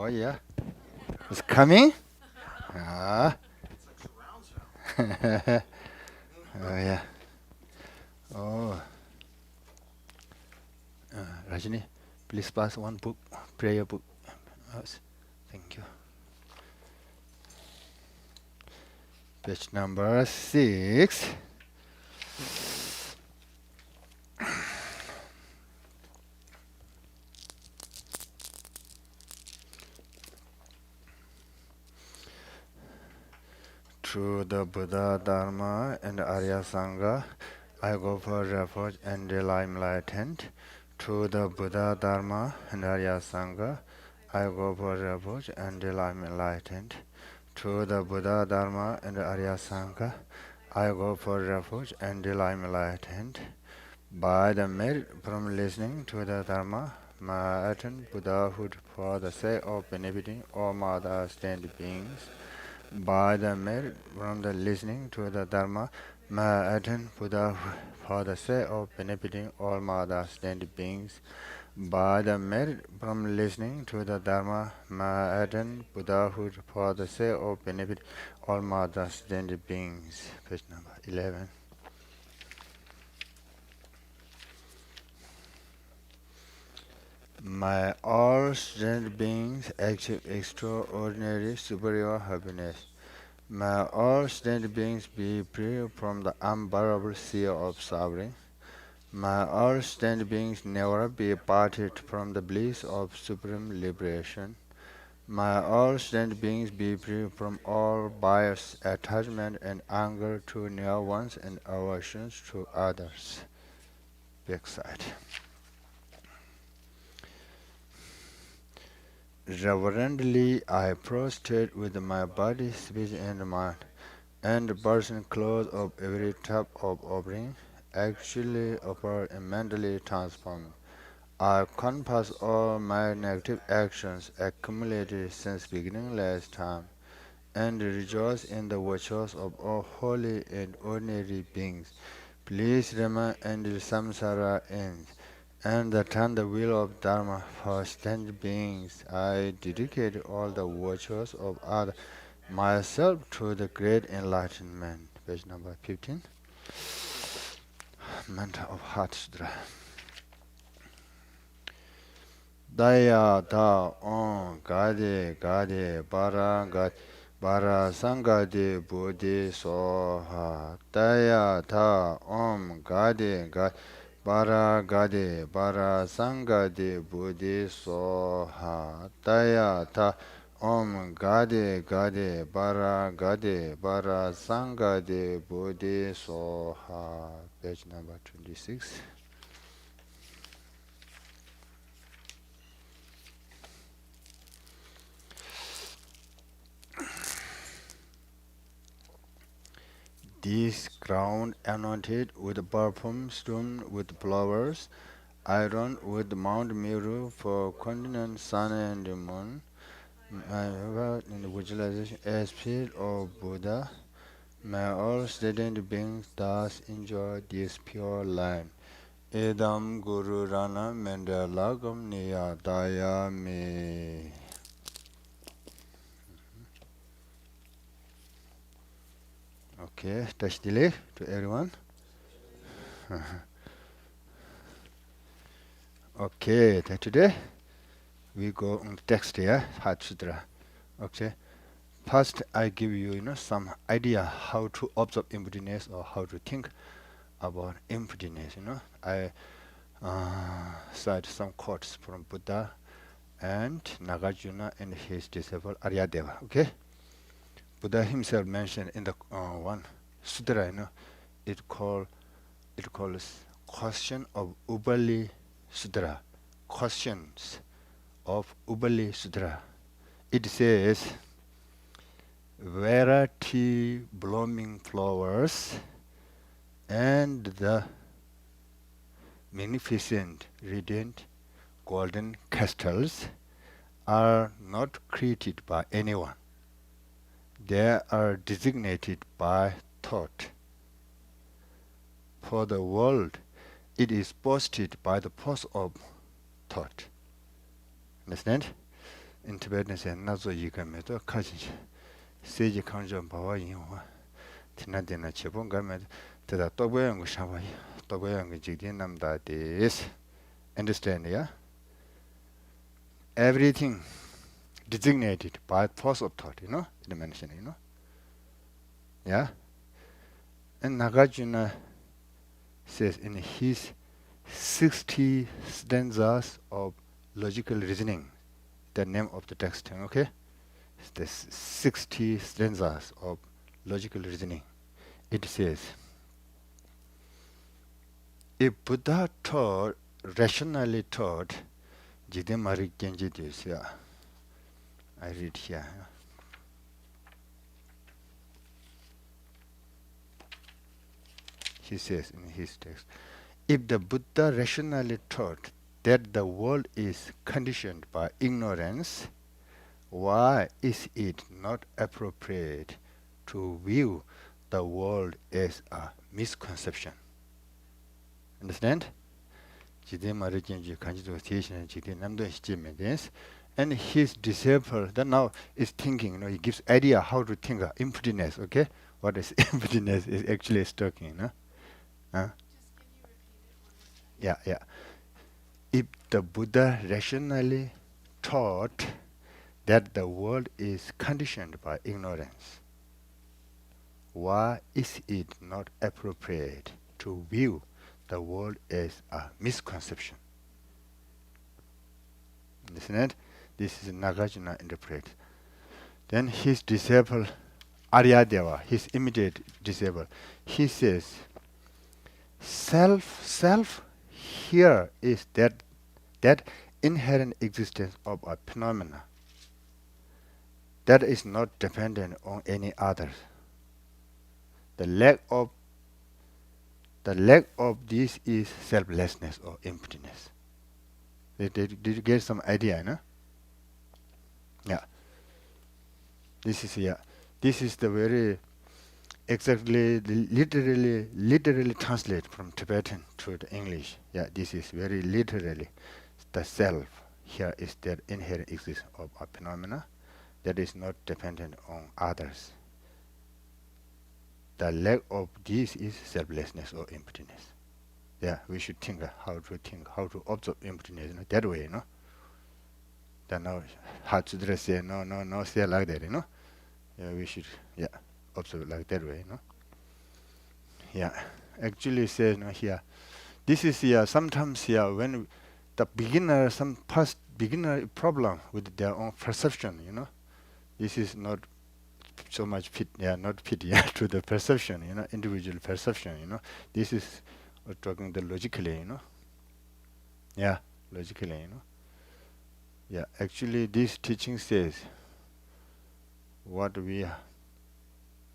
Oh yeah, it's coming. Ah. Oh yeah. Oh, Rajini, please pass one book, prayer book. Us. Thank you. Page number 6. Through the Buddha, Dharma, and Arya Sangha, I go for refuge and the enlightened. Through the Buddha, Dharma, and Arya Sangha, I go for refuge and the enlightened. Through the Buddha, Dharma, and Arya Sangha, I go for refuge and the enlightened. By the merit from listening to the Dharma, may attain Buddhahood for the sake of benefiting all other sentient beings. By the merit from the listening to the Dharma, may attain Buddhahood for the sake of benefiting all other sentient beings. By the merit from listening to the Dharma, may attain Buddhahood for the sake of benefiting all other sentient beings. Page number 11. May all sentient beings achieve extraordinary superior happiness. May all sentient beings be free from the unbearable sea of suffering. May all sentient beings never be parted from the bliss of supreme liberation. May all sentient beings be free from all bias, attachment, and anger to near ones and aversions to others. Backside. Reverently I prostrate with my body, speech, and mind, and the person clothes of every type of offering, actually offer and mentally transformed. I compass all my negative actions accumulated since beginningless time, and rejoice in the virtues of all holy and ordinary beings. Please remain until samsara ends, and turn the wheel of Dharma for sentient beings. I dedicate all the virtues of others, myself to the great enlightenment. Page number 15. Mantra of Heart Sutra. Daya da on gade gade bara gade bara sangade bodhi soha. Daya da om gade gade bara sangade bodhi soha. Daya da om bara sangade bodhi soha. Page number 26. This ground anointed with perfume, strewn with flowers, iron with Mount Meru for continent, sun and the moon. May in the visualization as spirit of Buddha, may all sentient beings thus enjoy this pure land. Edam Guru Rana Mendalagam Niyadayami. Okay, touch delay to everyone. Okay, then today we go on the text here, Heart Sutra. Okay, first I give you, some idea how to observe emptiness or how to think about emptiness. I cite some quotes from Buddha and Nagarjuna and his disciple Aryadeva. Okay, Buddha himself mentioned in the one sutra, it calls question of Ubali Sutra. Questions of Ubali Sutra. It says, variety blooming flowers and the magnificent, radiant, golden crystals are not created by anyone. They are designated by thought. For the world, it is boasted by the force of thought. Understand? in Tibetan say nazo yikame to kajin seji kanjo bawa yinwa tina dina chebon game tada togoyang shawa togoyang jigdin namda this. Understand, yeah? Everything designated by force of thought, it mentioned, yeah? And Nagarjuna says in his 60 stanzas of logical reasoning, the name of the text, okay? The 60 stanzas of logical reasoning. It says, if Buddha taught, rationally taught, Jidemari Genji Dusya. I read here. He says in his text, if the Buddha rationally taught that the world is conditioned by ignorance, why is it not appropriate to view the world as a misconception? Understand? And his disciple that now is thinking, he gives idea how to think emptiness, okay? What is emptiness is actually talking, Huh? Yeah. If the Buddha rationally taught that the world is conditioned by ignorance, why is it not appropriate to view the world as a misconception? Understand? This is Nagarjuna interpret. Then his disciple Aryadeva, his immediate disciple, he says, self here is that inherent existence of a phenomena that is not dependent on any others. The lack of this is selflessness or emptiness. Did you get some idea, no? Yeah. This is the very exactly literally translate from Tibetan to the English. Yeah, this is very literally the self here is that inherent existence of a phenomena that is not dependent on others. The lack of this is selflessness or emptiness. Yeah, we should think how to observe emptiness that way, Then now Hatsudra say no, say like that, Yeah, we should observe like that way, Yeah, actually says here. This is sometimes when the beginner, some past beginner problem with their own perception, This is not so much fit, not fit to the perception, individual perception, This is talking the logically, Yeah, logically, Yeah, actually this teaching says what we are.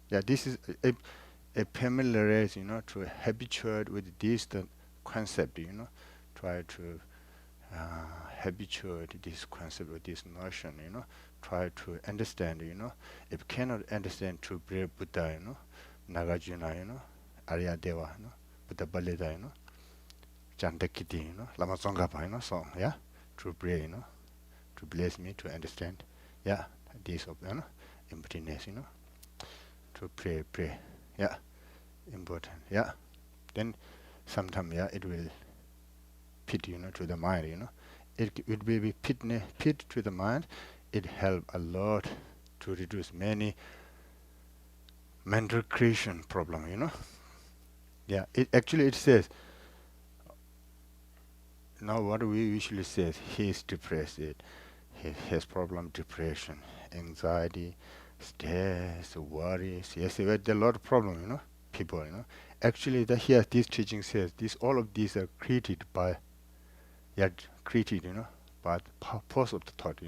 Yeah, this is a familiarity, to habituate with this the concept, Try to habituate this concept with this notion, Try to understand, If cannot understand to Buddha, Nagarjuna, Aryadeva, Buddha Baleda, Chandakiti, Lama Tsongkhapa, so to pray, to bless me to understand, this of emptiness, to pray, important, Then sometime, it will fit, to the mind, It will be fit to the mind. It help a lot to reduce many mental creation problem, Yeah, it says, now what we usually say, he is depressed, he has problem, depression, anxiety, stress, worries. Yes, there are a lot of problem, people, Actually, here this teaching says all of these are created by, by the force of the thought,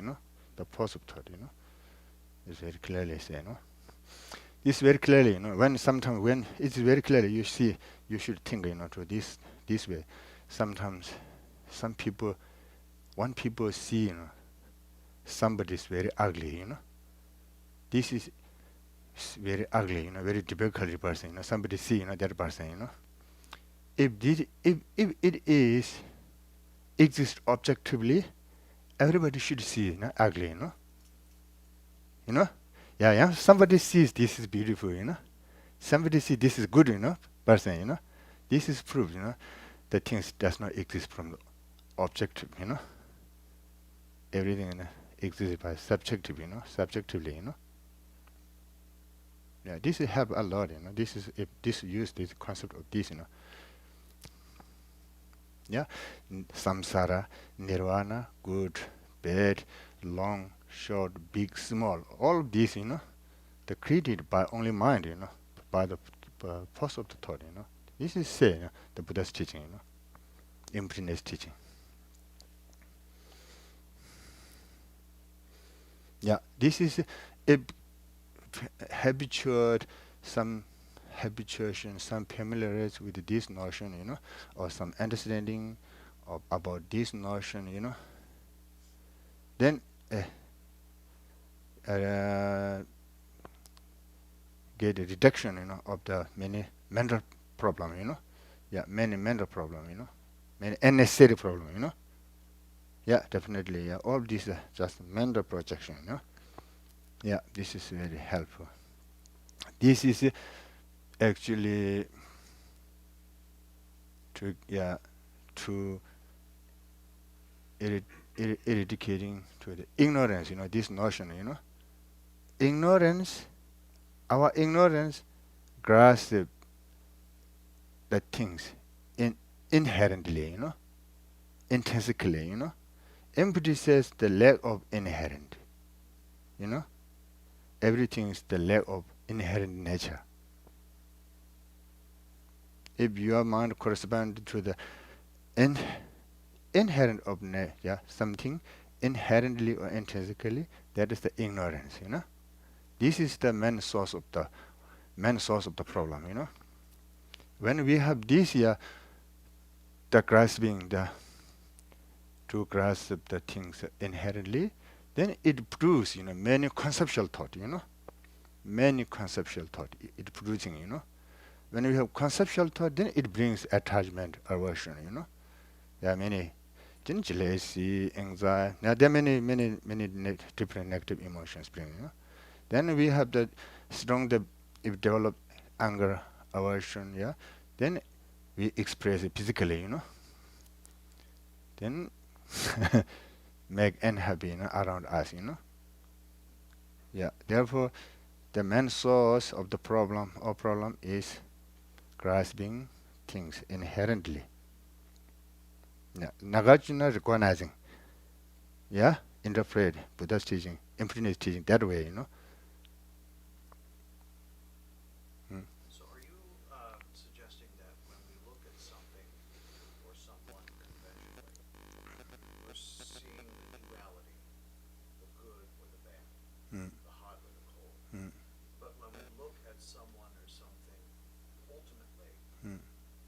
the force of thought, It's very clearly say, It's very clearly, when it's very clearly you see, you should think, to this way. Sometimes, when people see, somebody is very ugly, This is very ugly, very difficult person, Somebody see, that person, If it exists objectively, everybody should see, ugly, you know. Yeah, yeah. Somebody sees this is beautiful, you know. Somebody sees this is good, you know. Person, you know. This is proof, you know. The things does not exist from the objective, you know. Everything, you know, exists by subjective, you know, subjectively, you know. Yeah, this will help a lot, you know. This is if this use this concept of this, you know. Yeah, samsara, nirvana, good, bad, long, short, big, small, all of these, you know, they're created by only mind, you know, by the force of the thought, you know. This is say, you know, the Buddha's teaching, you know, emptiness teaching. Yeah, this is a habitual, some habituation, some familiarity with this notion, you know, or some understanding about this notion, you know, then uh, get a reduction, you know, of the many mental problem, you know. Yeah, many mental problem, you know, many unnecessary problem, you know. Yeah, definitely. Yeah, all these are just mental projection, you know. Yeah, this is very helpful. This is actually to to eradicating to the ignorance, you know, this notion, you know. Ignorance, our ignorance grasps the things inherently, you know, intrinsically, you know. Empty says the lack of inherent, you know. Everything is the lack of inherent nature. If your mind corresponds to the inherent of nature, something inherently or intrinsically, that is the ignorance, you know. This is the main source of the problem, you know. When we have this here, the grasping to grasp the things inherently, then it produces, you know, many conceptual thought, you know. Many conceptual thought it producing, you know. When we have conceptual thought, then it brings attachment, aversion, you know. There are many jealousy, anxiety. Now there are many different negative emotions bring, you know. Then we have the strong if develop anger, aversion, yeah. Then we express it physically, you know. Then make unhappy, you know, around us, you know. Yeah. Therefore, the main source of the problem is grasping things inherently. Yeah. Nagarjuna recognizing, yeah, interpret Buddha's teaching, emptiness teaching that way, you know. So are you suggesting that when we look at something or someone conventionally, we're seeing the duality, the good or the bad, the hot or the cold? But when we look at someone or something, ultimately,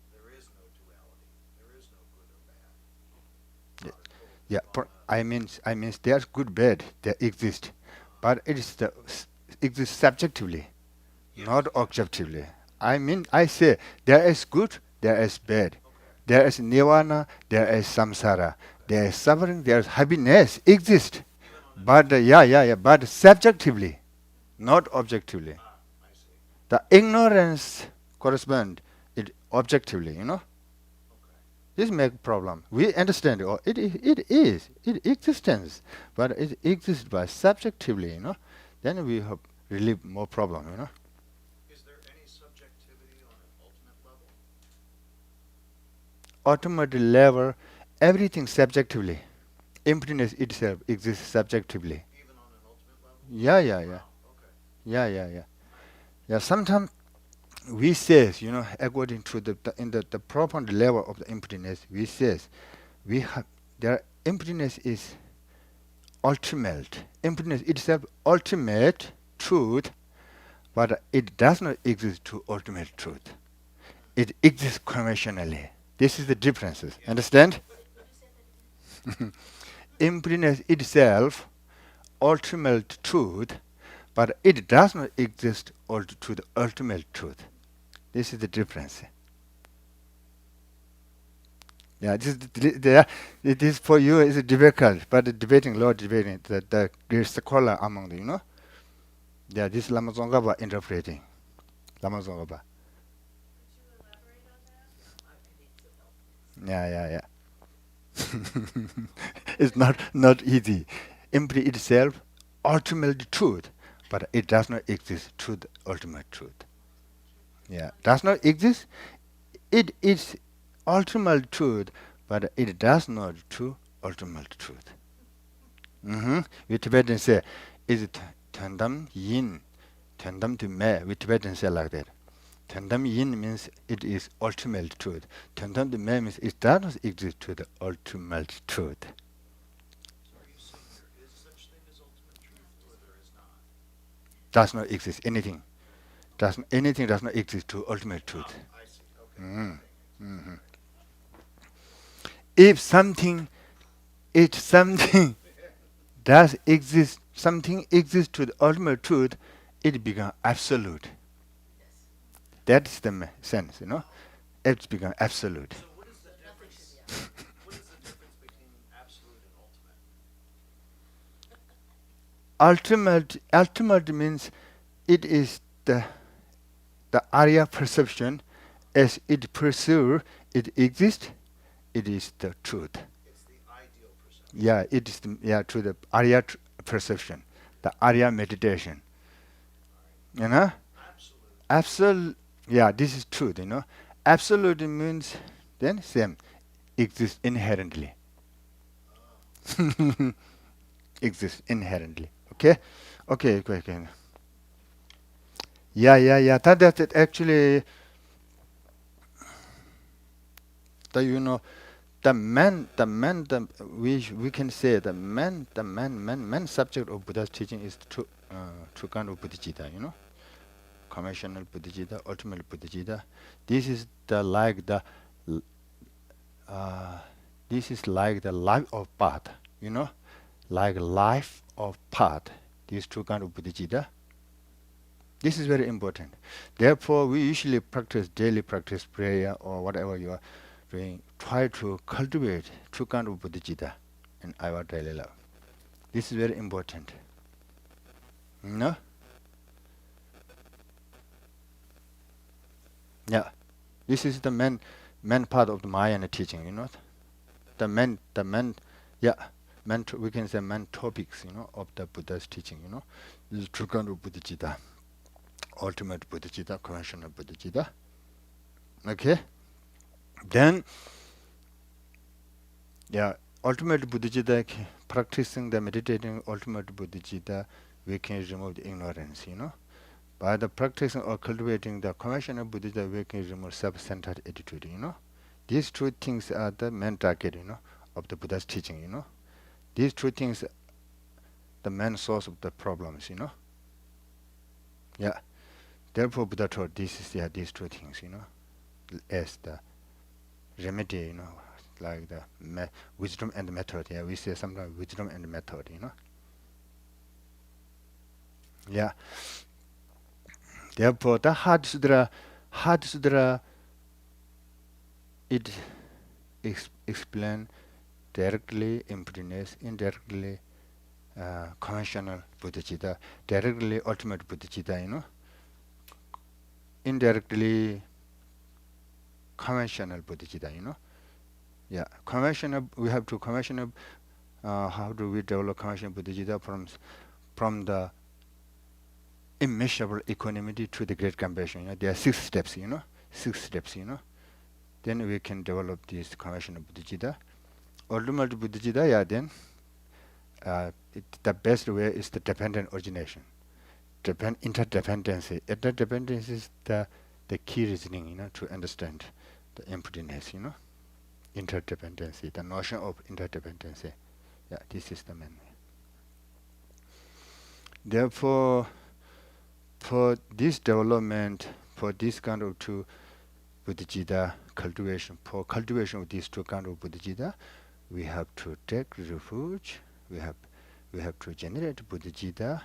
there is no duality. There is no good or bad, Yeah, hot or cold. yeah. I mean, there's good, bad. They exist, but it is exists subjectively, not objectively. I mean, I say there is good, there is bad, Okay. there is nirvana, there is samsara, there is suffering, there is happiness exist, Even on an but but subjectively, not objectively. I see. The ignorance correspond it objectively, you know. Okay. This make problem. We understand it existence, but it exists by subjectively, you know. Then we have relieve more problem, you know. Is there any subjectivity on an ultimate level? Ultimate level, everything subjectively. Emptiness itself exists subjectively. Even on an ultimate level? Yeah. Wow. Okay. Yeah. Nice. Yeah. Sometimes we says, you know, according to the proper level of the emptiness, we says we have there emptiness is ultimate. Emptiness itself ultimate truth, but it does not exist to ultimate truth. It exists conventionally. This is the differences. Yeah. Understand? Emptiness itself ultimate truth, but it does not exist to the ultimate truth. This is the difference. Yeah, it is for you is difficult, but debating, the great scholar among them, you know. Yeah, this is Lama Tsongkhapa interpreting. Lama Tsongkhapa. Yeah. It's not easy. Empty itself, ultimate truth, but it does not exist to the ultimate truth. Yeah, does not exist. It is ultimate truth, but it does not to ultimate truth. We Tibetans say, is it Tendam Yin, Tendam to me? We Tibetans say like that. Tendam Yin means it is ultimate truth. Tendam to me means it does not exist to the ultimate truth. So are you saying there is such thing as ultimate truth, or there is not? Does not exist anything. Anything does not exist to ultimate Oh, truth. I see. Okay, Mm. that makes Mhm. okay. If something does exist, something exists to the ultimate truth, it becomes absolute. That's the sense, It's become absolute. So what is the difference? What is the difference between absolute and ultimate? Ultimate means it is the area perception as it pursue, it exists, it is the truth. It's the ideal perception. Yeah, it is to the area perception, the area meditation. All right. You know, Absolute. absolute. Yeah, this is truth. Absolute means then same, exists inherently. Oh, Exists inherently. Okay. Yeah. That's it. Actually, the we can say the main subject of Buddha's teaching is true kind of Bodhicitta. Conventional Bodhicitta, ultimate Bodhicitta. This is the like the l- this is like the life of path. Like life of path. These two kind of Bodhicitta. This is very important. Therefore, we usually daily practice prayer or whatever you are doing. Try to cultivate two kind of Bodhicitta in our daily life. This is very important. No? Yeah. This is the main part of the Mahayana teaching. The main, yeah, we can say main topics. Of the Buddha's teaching. This is two kind of Bodhicitta, ultimate Bodhicitta, conventional Bodhicitta. Okay. Then, yeah, ultimate Bodhicitta, practicing the meditating ultimate Bodhicitta, we can remove the ignorance. By the practicing or cultivating the conventional Bodhicitta, we can remove self-centered attitude. These two things are the main target. Of the Buddha's teaching. These two things, the main source of the problems. Yeah. Therefore, Buddha taught these two things. As the remedy. Like the wisdom and method. Yeah, we say sometimes wisdom and method. Yeah. Therefore, the Heart Sutra, it explain directly emptiness, indirectly conventional Bodhicitta, directly ultimate Bodhicitta, indirectly conventional Bodhicitta, Yeah, we have to conventional, how do we develop conventional Bodhicitta from the immeasurable equanimity to the great compassion. There are 6 steps, 6 steps, Then we can develop this conventional Bodhicitta. Ultimate Bodhicitta, yeah, then the best way is the dependent origination. Interdependency. Interdependency is the key reasoning, to understand the emptiness, Interdependency, the notion of interdependency. Yeah, this is the main way. Therefore, for this development, for this kind of two Bodhicitta cultivation, for cultivation of these two kind of Bodhicitta, we have to take refuge, we have to generate Bodhicitta,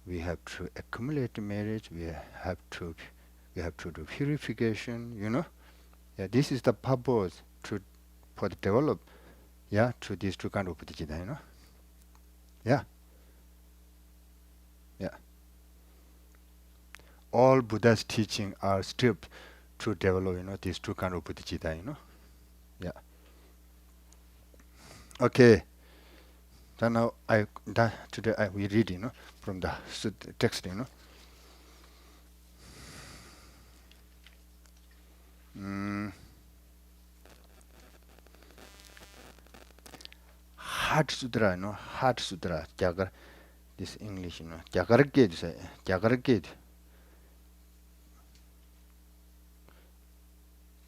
we have to accumulate merit, we have to do purification, Yeah, this is the purpose for the develop, to these two kind of Bodhicitta, Yeah, yeah. all Buddha's teaching are stripped to develop, these two kind of bodhicitta, Yeah. Okay. Then now today we read, from the text, Heart Sutra, Heart Sutra, Jagar, this English, Jagargid, Jagargid.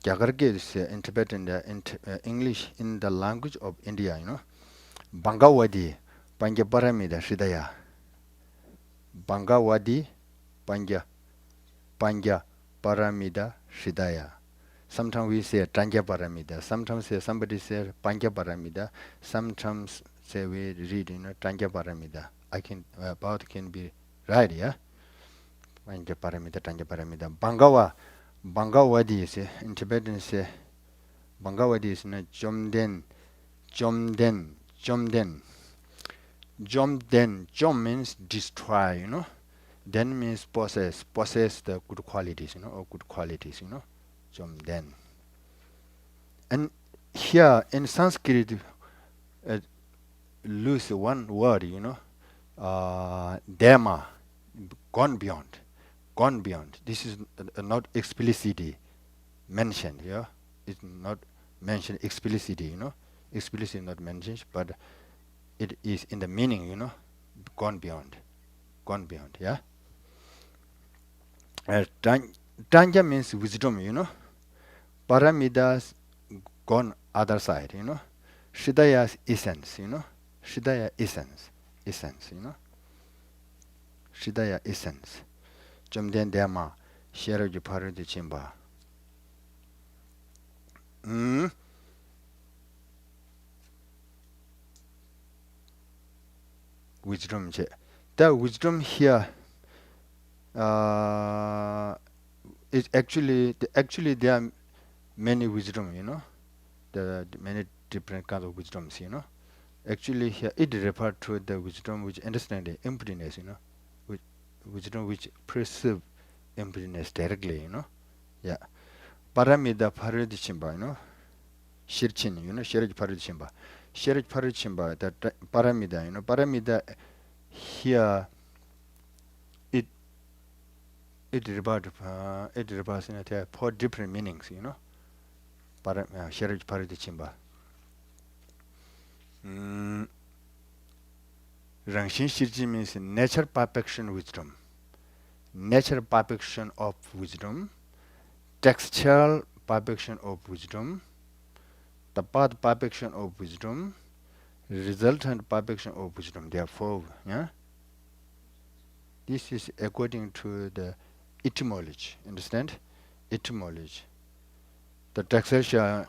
Jagargid is interpreted in the English in the language of India, Bangawadi, Panjaparamida, Shridaya. Bangawadi, Panja Paramida, Shridaya. Sometimes we say Tanja Paramida, sometimes somebody says Panja Paramida, sometimes say we read, Tanja Paramida. Both can be right, yeah? Panja Paramida, Tanja Paramida. Bangawadi is in Tibetan say, Bangawadi is Jomden, Jomden. Jom means destroy, Den means possess the good qualities, or good qualities, Jomden. And here in Sanskrit, lose one word, Dharma, gone beyond. This is not explicitly mentioned, yeah? It's not mentioned explicitly, Explicitly not mentioned, but it is in the meaning, gone beyond, yeah? Tanja means wisdom, Paramidas gone other side, Shridaya's essence, Shridaya essence, Shridaya essence. Jomden Dharma, Sheraji Paradi Chimba. Wisdom. The wisdom here is actually there are many wisdom, the many different kinds of wisdoms, Actually here it refers to the wisdom which understand the emptiness, wisdom which perceive emptiness directly, Yeah. Paramida Paradichimba, Shirchin, Sheraj Paradichimba. Sheraj Paradichimba, that Paramida, Paramida here it refers in four different meanings, Sheraj Paradichimba. Rangshin Shirji means nature perfection wisdom. Nature perfection of wisdom, textual perfection of wisdom, the path perfection of wisdom, resultant perfection of wisdom. Therefore, yeah, this is according to the etymology. Understand? Etymology. The textual,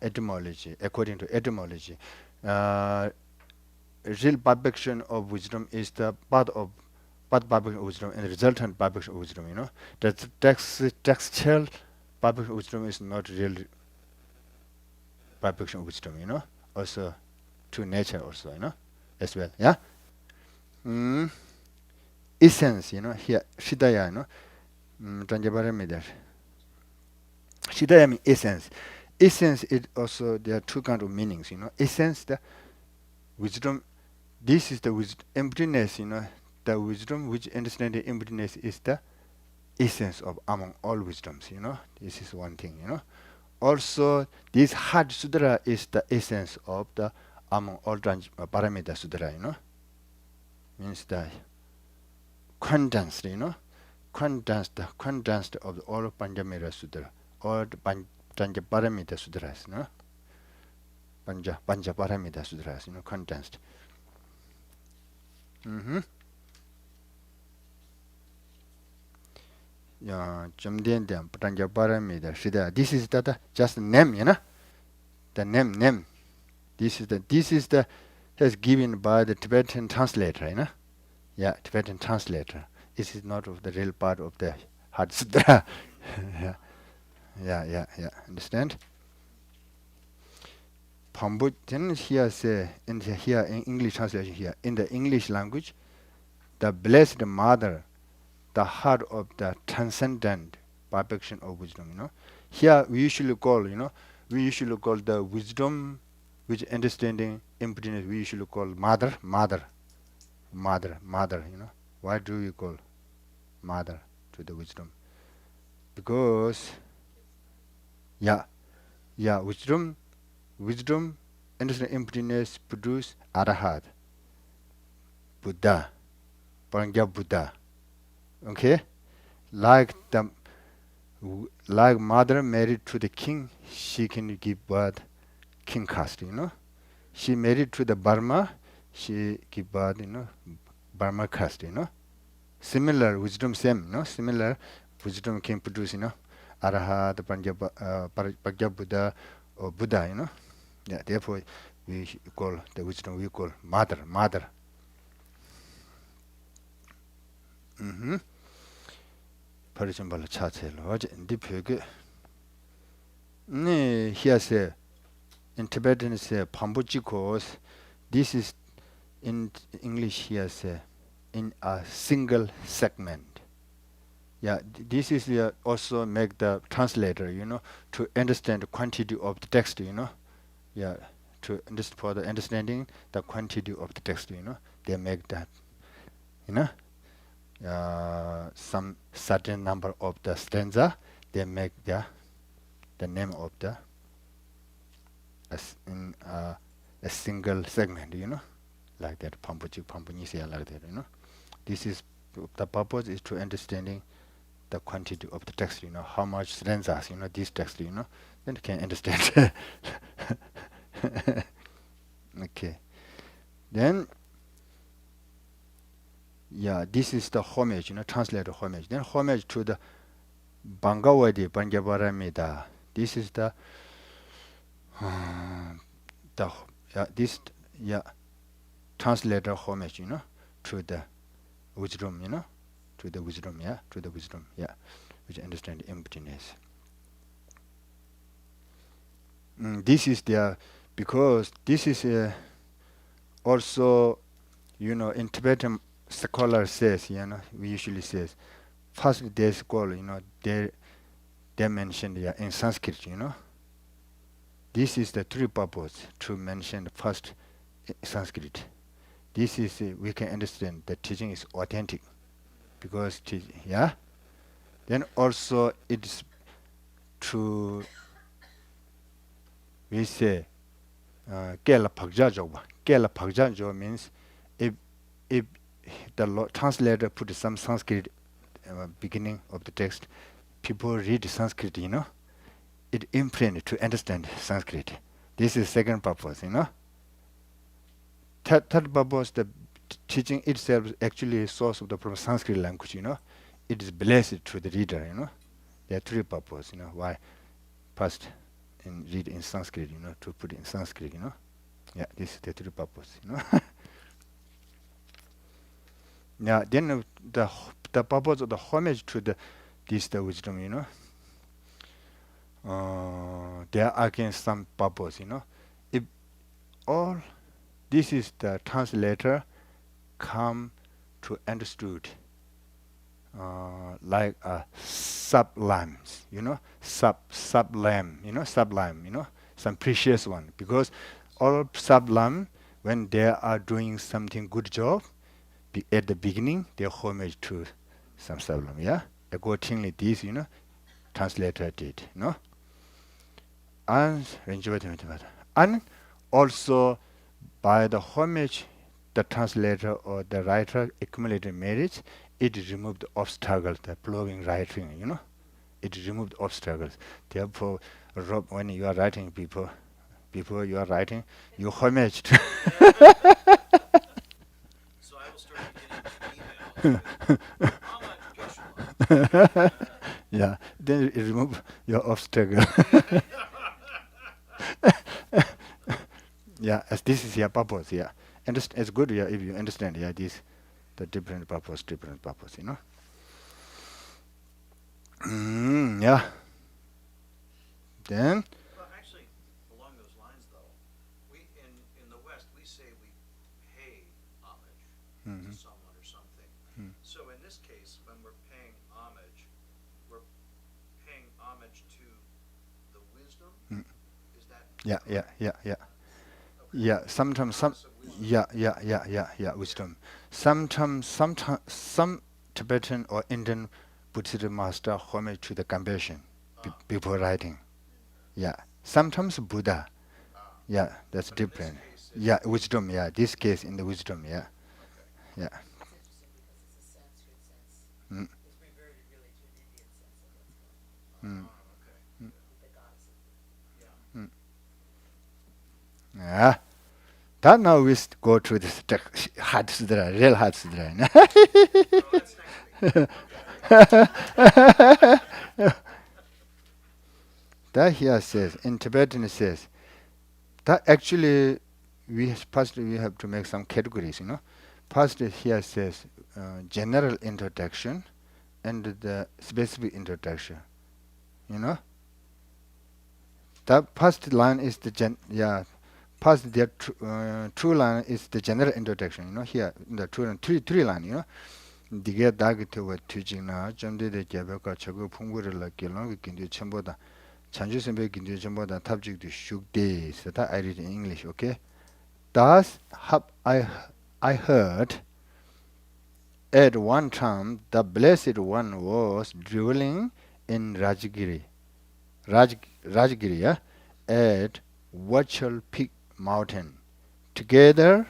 etymology. According to etymology, real perfection of wisdom is the path perfection of wisdom and resultant perfection of wisdom. The textual perfection of wisdom is not real perfection of wisdom, Also to nature also, as well, yeah. Essence, here Shidaya, Tanjabaramida. Shidaya means essence. Essence is also there are two kind of meanings, Essence, the wisdom. This is the emptiness, The wisdom which understands the emptiness is the essence of among all wisdoms, This is one thing, Also, this Heart Sutra is the essence of the among all Paramita Sutra, Means the condensed, condensed of all Panjamira Sutra, all the Paramita Sutras, Panja Paramita Sutras, condensed. Jamden Panja Paramita Shida. This is just name, The name. This is the has given by the Tibetan translator, Yeah, Tibetan translator. This is not of the real part of the Heart Sutra. yeah. Understand? Then here say here in English translation here in the English language, the Blessed Mother, the heart of the transcendent perfection of wisdom. Here we usually call, the wisdom, which understanding emptiness. We usually call mother, mother, mother, mother. Why do we call mother to the wisdom? Because yeah, yeah, wisdom, understanding emptiness produce arahat, Buddha, Parangya Buddha. Okay, like like mother married to the king, she can give birth king caste. She married to the Burma, she give birth, Burma caste. Similar wisdom, same. Similar wisdom can produce, Arahat, Prajna Buddha, or Buddha. Yeah, therefore we call the wisdom, we call mother, mother. Mm-hmm. Parishambala Chachelo, Dipug. Here say, in Tibetan say, Pambuchikos, this is in English here say, in a single segment. Yeah, this is also make the translator, to understand the quantity of the text, Yeah, to for the understanding the quantity of the text, they make that, you know. Some certain number of the stanza, they make the name of the in a single segment, like that. Pampuchi, Pampunisia, like that, This is the purpose is to understanding the quantity of the text, how much stanzas, this text, then you can understand. Okay. Then, yeah, this is the homage, translated homage. Then homage to the Bangawadi Panjabaramida. This is the this yeah translator homage, to the wisdom, to the wisdom, to the wisdom, which understand emptiness. This is because this is also, in Tibetan scholar says, we usually says, first they scroll, they mentioned in Sanskrit, This is the three purpose to mention the first Sanskrit. This is we can understand the teaching is authentic because Then also it's to we say Kela Pakjajo. Kela Pakjajo means if the translator put some Sanskrit beginning of the text, people read Sanskrit, it imprint to understand Sanskrit. This is second purpose, Third purpose, the teaching itself is actually a source of the from Sanskrit language, It is blessed to the reader, There are three purposes, why first read in Sanskrit, to put in Sanskrit, Yeah, this is the three purpose, Yeah, then the purpose of the homage to the wisdom, there are again some purpose, If all this is the translator come to understood like sublime, sublime, sublime, some precious one, because all sublime when they are doing something good job at the beginning they homage to some sublime, accordingly this translator did, and also by the homage the translator or the writer accumulated merit, it removed the obstacles, the flowing writing, It removed obstacles. Therefore, when you are writing before you are writing, you homage. So I will start getting emails. Mama, Yeah, then it remove your obstacle. Yeah, as this is your purpose, And it's good, if you understand, this the different purpose, Yeah. Then Well, actually, along those lines, though, we in the West we say we pay homage to someone or something. So in this case, when we're paying wisdom? Mm. Is that Yeah, yeah, correct? yeah, yeah. Okay. Yeah, sometimes some Goddess of wisdom. yeah, yeah, yeah, yeah, yeah, wisdom. Sometimes some Tibetan or Indian Buddhist master homage to the compassion Ah, before writing. okay. Yeah. Sometimes Buddha. Ah. Yeah, that's But in this different. case, it's Yeah, wisdom, yeah. This case in the wisdom, yeah. okay. Yeah. It's interesting because it's a Sanskrit sense. Mm, It's reverted really to an Indian sense of what's going on mm, Ah, okay. mm, Yeah. with the goddess of Yeah. mm. Yeah. That now we go to this hard sudra, real hard sudra. Oh, that's next week. Okay. That here says, in Tibetan it says, that actually first we have to make some categories, you know. First here says general introduction and the specific introduction, you know. The first line is the first their true line is the general introduction, you know. Here in the true line, three line, you know. Diga dagito wa tujina jamde de jabaka chago phungure la kelong kindu chamboda chanju sembe kindu chamboda tabjik to shuk de. So that I read in English, okay? Thus have I heard at one time the blessed one was dwelling in Rajgiri, yeah, at Vachal Peak Mountain, together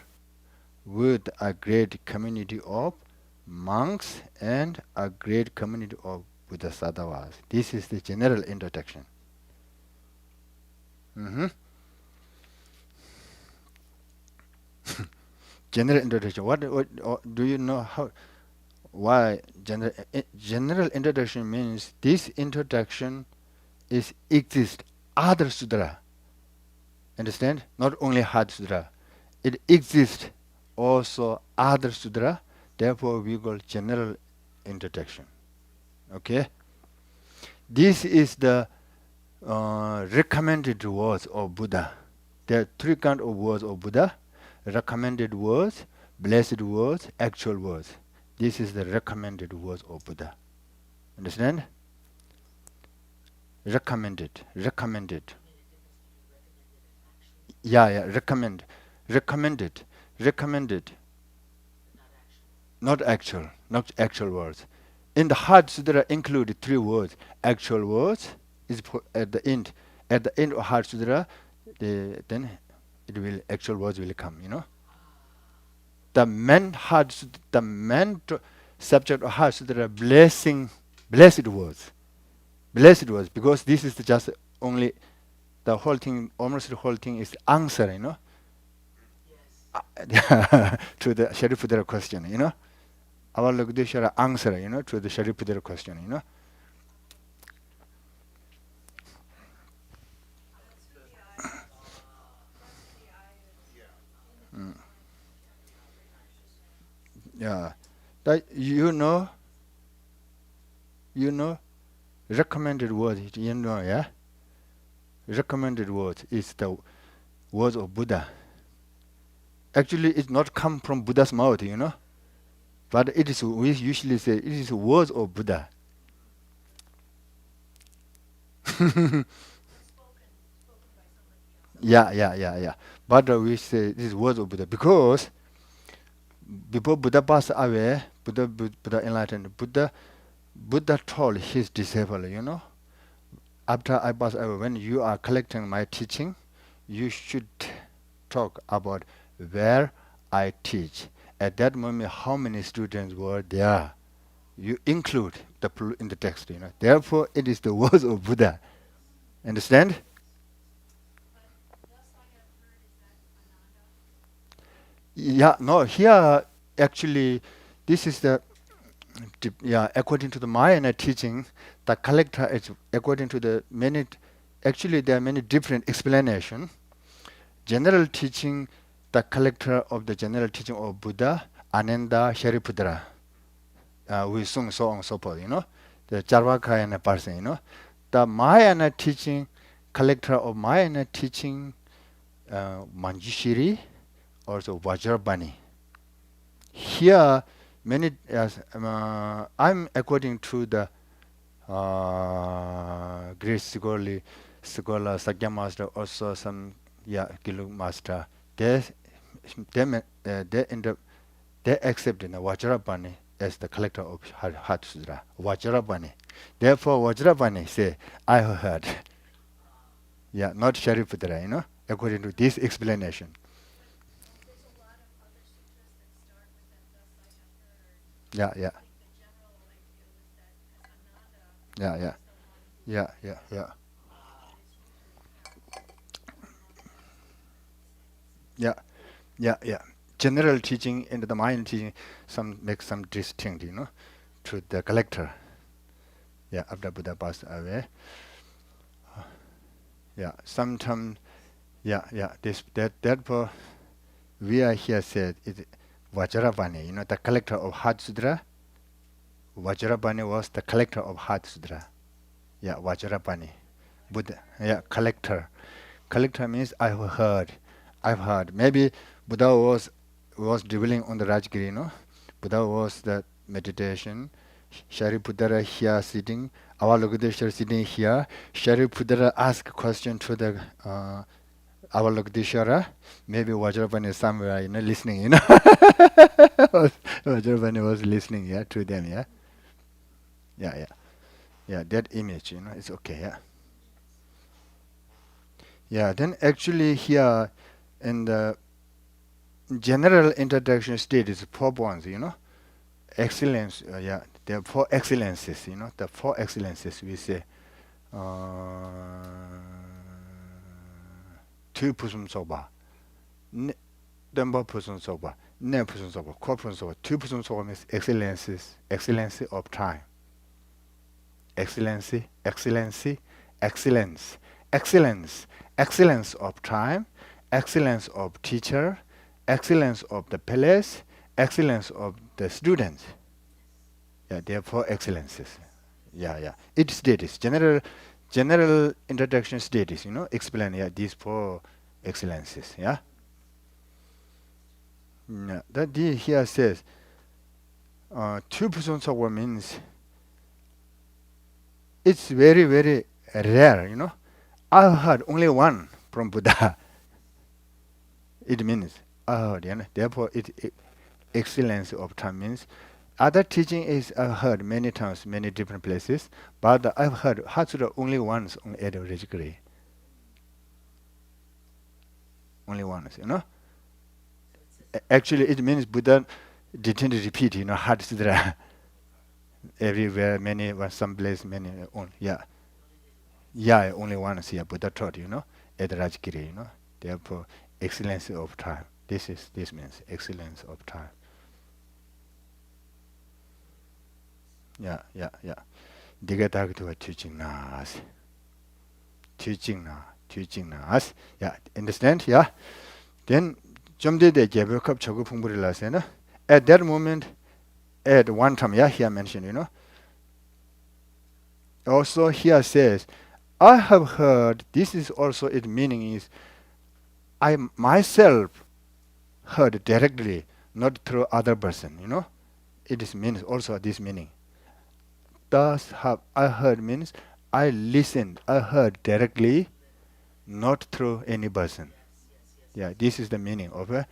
with a great community of monks and a great community of Bodhisattvas. This is the general introduction. Mhm. General introduction. What do you know how? Why general introduction means this introduction is exist other sudra. Understand? Not only hard sudra. It exists also other sudra. Therefore, we call general introduction. Okay. This is the recommended words of Buddha. There are three kinds of words of Buddha: recommended words, blessed words, actual words. This is the recommended words of Buddha. Understand? Recommended. You made a difference between recommended and actual, Yeah, yeah, recommended, but not actual. not actual words. In the Heart Sutra include three words. Actual words is at the end. At the end of Heart Sutra, then it will actual words will come. You know, the main subject of Heart Sutra blessed words, because this is just only the whole thing. Almost the whole thing is answer. You know, Yes. to the Shariputra question. You know, our Lokdeshwara answer. You know, to the Shariputra question. You know. Yeah. Mm. Consciousness. Yeah, that you know recommended words. You know, yeah. Recommended words is the words of Buddha. Actually, it's not come from Buddha's mouth. You know, but it is. We usually say it is words of Buddha. Yeah. But we say this is words of Buddha because before Buddha passed away, Buddha enlightened. Buddha told his disciple, you know, after I pass away, when you are collecting my teaching, you should talk about where I teach. At that moment, how many students were there? You include in the text, you know. Therefore, it is the words of Buddha. Understand? Yeah, no, here actually, this is the, according to the Mahayana teaching, the collector is according to the many, actually, there are many different explanations. General teaching, the collector of the general teaching of Buddha, Ananda Shariputra. We sung so on so forth, you know, the Charvakayana person, you know. The Mahayana teaching, collector of Mahayana teaching, Manjushri, also Vajrabani. Here, many, I'm according to the great scholarly scholar Sakya master, also some Gilu master. They they accept Vajrapani as the collector of Heart Sutra. Vajrapani. Therefore, Vajrapani say, I have heard. Yeah, not Shariputra, according to this explanation. There's a lot of other sutras that start with that, thus I have heard. Yeah, yeah, I think the general idea was that Ananda yeah, yeah, was the one who yeah, yeah, yeah, yeah, yeah, yeah. General teaching and the mind teaching, some make some distinct, to the collector. Yeah, after Buddha passed away. Yeah, sometimes, yeah, yeah. This therefore we are here said it Vajrapani, the collector of Heart Sutra. Vajrapani was the collector of Heart Sutra. Yeah, Vajrapani. Buddha, yeah, collector. Collector means I've heard. Maybe Buddha was dwelling on the Rajgiri, Buddha was the meditation. Shariputra here sitting, Avalokiteshvara sitting here. Shariputra asked question to the Avalokiteshvara. Maybe Vajrapani is somewhere, listening, Vajrapani was listening, to them, yeah, yeah, yeah. That image, it's okay, yeah. Yeah, then actually here in the general introduction state is four points, Excellence, yeah, there are four excellences, the four excellences we say. Tu pusum soba, Dumba pusum soba, ne pusum soba, core pusum soba. Tu pusum soba means excellences, excellency of time. Excellency, excellency, excellence, excellence, excellence of time, excellence of teacher, excellence of the palace, excellence of the students. Yeah, there are four excellences. Yeah, yeah. It status, general introduction status, explain, these four excellences, yeah. Yeah, that here says, 2% of means it's very, very rare, I heard only one from Buddha. It means I heard, therefore it excellence of time means other teaching is I've heard many times, many different places, but I've heard Hatsura only once on Edo Rajagiri. Only once, Actually, it means Buddha didn't repeat, Hatsura everywhere, many, some place, many, yeah. Yeah, only once, Buddha taught, Edo Rajagiri, Therefore, excellence of time. This means excellence of time. Yeah, yeah, yeah. Digatag to a teaching nas. Teaching nas. Yeah, understand? Yeah. Then Jumde de Jabukab Chagupumbulasena. At that moment, at one time, here mentioned, Also here says, I have heard, this is also its meaning is, I myself heard directly, not through other person, It is means also this meaning. Thus have I heard means I listened, I heard directly, not through any person. Yeah, this is the meaning of it.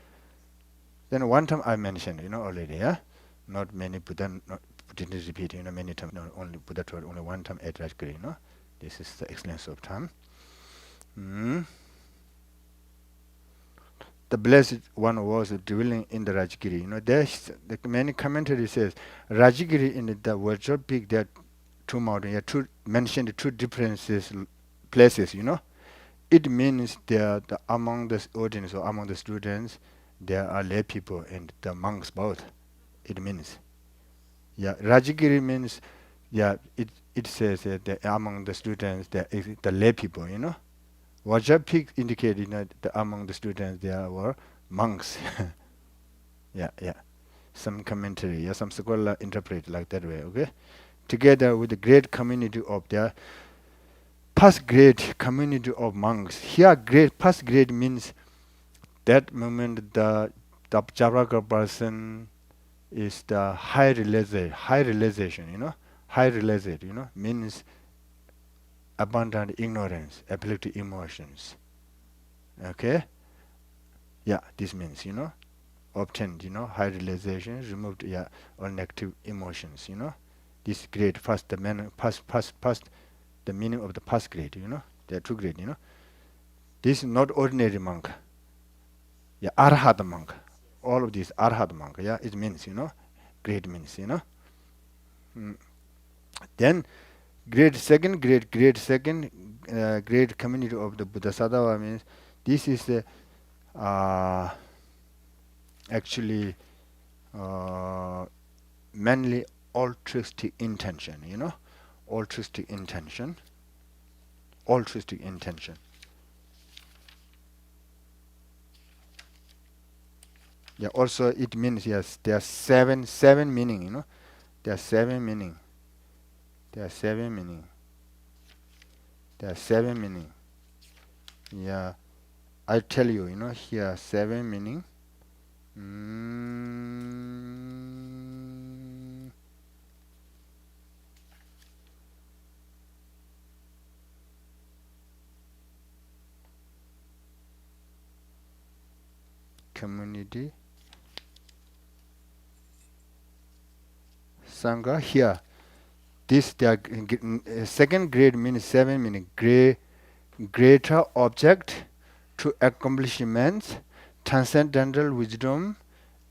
Then one time I mentioned, already, not many Buddha didn't repeat, many times, only Buddha taught only one time at Rajgiri, This is the excellence of time. The blessed one was dwelling in the Rajgiri. There's the many commentary says Rajgiri in the virtual peak there are two mountains, mentioned two differences places, It means there among the audience or among the students there are lay people and the monks both. It means. Yeah, Rajgiri means it says that among the students there is the lay people, Vajrapik indicated that among the students there were monks. Yeah, yeah. Some commentary, some scholar interpret like that way, okay? Together with the great community of their past great community of monks. Here great past great means that moment the Jabraka person is the high realization, high realization, means abundant ignorance, epileptic emotions. Okay? Yeah, this means, obtained, high realization, removed, all negative emotions, This grade, first, past, the meaning of the past grade, There are two grades, This is not ordinary monk. Yeah, arhat monk. All of these arhat monk, it means, grade means, Mm. Then grade second, grade community of the Bodhisattva means this is the uh, actually mainly altruistic intention, altruistic intention, altruistic intention. Yeah, also it means yes, there are seven meaning, there are seven meaning, there are seven meaning, there are seven meaning. Yeah, I tell you, here seven meaning. Mm, community Sangha here. This second grade means seven meaning greater object to accomplishments, transcendental wisdom,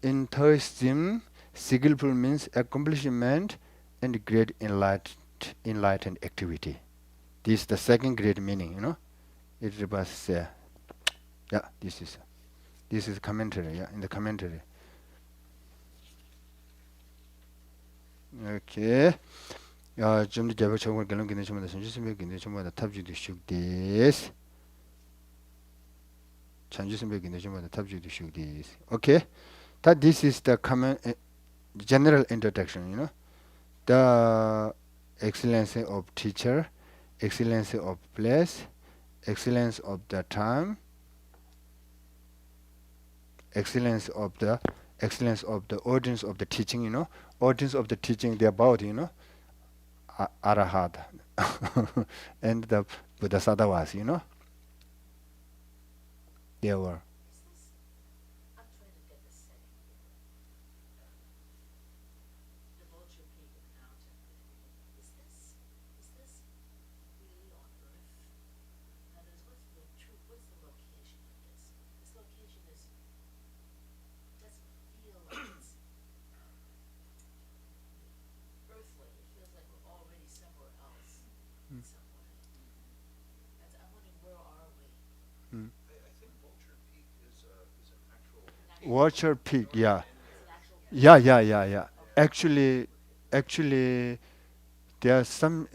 enthusiasm, skillful means accomplishment, and great enlightened activity. This is the second grade meaning, It was yeah. This is commentary. Yeah, in the commentary. Okay. 좀 더 제발 저걸 결론 기능 좀 더 전주선배 기능 좀 더 탑주도 슉디스. 전주선배 기능 좀 더 탑주도 슉디스. Okay. That this is the common general introduction, The excellency of teacher, excellency of place, excellence of the time, excellence of the audience of the teaching, audience of the teaching, they're about, Arahat and the Bodhisattvas, they were. Is this, I'm trying to get the setting here. The vulture peak of the mountain. Is this really on Earth? Now there's what's the location of this? This location doesn't feel like it's earthly. It feels like we're already somewhere else in some way. I'm wondering, where are we? I think Vulture Peak is an actual. Watcher Peak, yeah. Is it actual? Yeah. Actually, there are some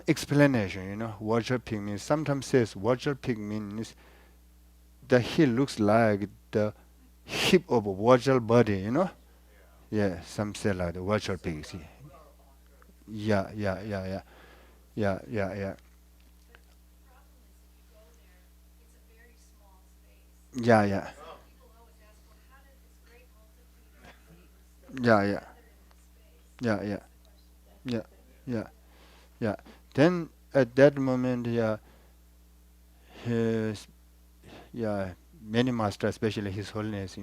explanation, Watcher Peak means, sometimes says Watcher Peak means the hill looks like the hip of a watcher body, Yeah, some say like the Watcher Peak. See. Yeah. problem is if you go there, it's a very small space. Yeah. People always ask, well, how did this great multitude of beings Yeah. gather in this space? Yeah. That's the question. Yeah. Then at that moment, his, many masters, especially His Holiness,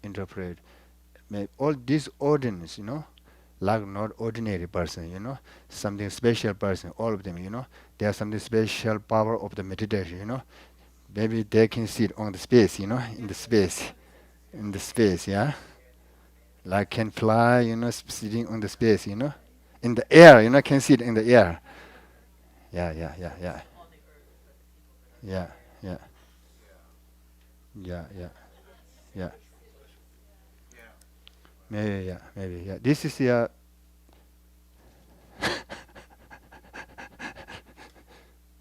interpret. All these audience, like not ordinary person, something special person, all of them, they have something special power of the meditation, Maybe they can sit on the space, in the space, yeah. Like can fly, sitting on the space, in the air, can sit in the air. Yeah. On the Earth, but the people that are Yeah. Yeah. Yeah. Maybe. This is